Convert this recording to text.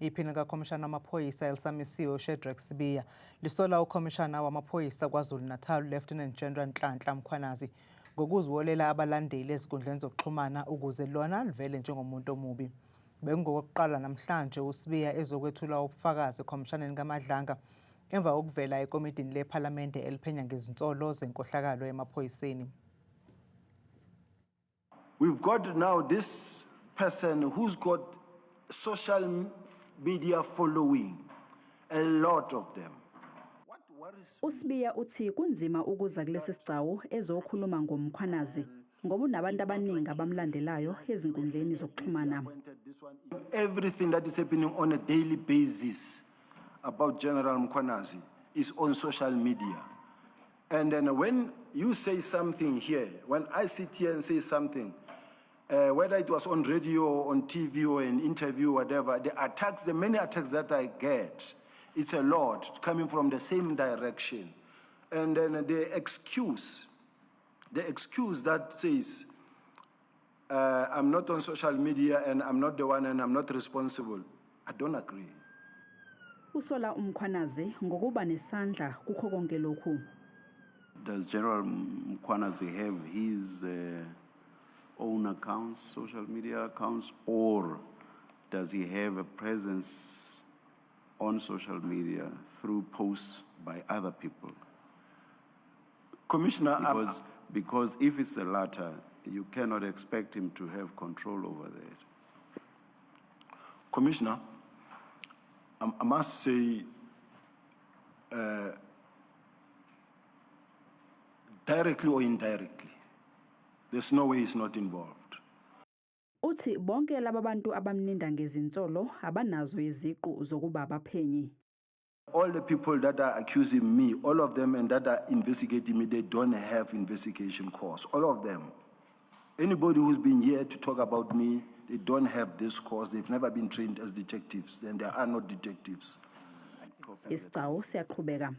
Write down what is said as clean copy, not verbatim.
Iphini likakhomishana wamaphoyisa elisamisiwe Shadrack Sibiya lisola uKhomishana wamaphoyisa KwaZulu-Natal Lieutenant General Nhlanhla Mkhwanazi ngokuziwolela abalandeli Ezinkundleni Zokuxhumana ukuze lona livele njengomuntu omubi. Bekungokokuqala namhlanje U-Sibiya ezokwethula ubufakazi ekhomishaneni kaMadlanga emva kokuvela ekomidini lephalamende eliphenya ngezinsolo zenkohlakalo emaphoyiseni. We've got now this person who's got social media following, a lot of them. U-Sibiya uthi kunzima ukuza kulesi sigcawu ezokhuluma ngoMkhwanazi ngoba unabantu abaningi abamlandelayo ezinkundleni zokuxhumana. Everything that is happening on a daily basis about General Mkhwanazi is on social media. And then when you say something here, when I sit here and say something, whether it was on radio or on TV or an interview, whatever, the many attacks that I get, it's a lot coming from the same direction. And then the excuse that says, I'm not on social media and I'm not the one and I'm not responsible, I don't agree. Usola Mkhwanazi ngokuba nesandla kukho konke lokhu. Does General Mkhwanazi have his own accounts, social media accounts, or does he have a presence on social media through posts by other people? Commissioner, because if it's the latter, you cannot expect him to have control over that. Commissioner, I must say, directly or indirectly, there's no way he's not involved. Uthi bonke laba bantu abamninda ngezinsolo abanazo iziqu zokuba abaphenyi. All the people that are accusing me, all of them, and that are investigating me, they don't have investigation course. All of them. Anybody who's been here to talk about me, they don't have this course. They've never been trained as detectives, and they are not detectives. Isiccawu siyaqhubeka.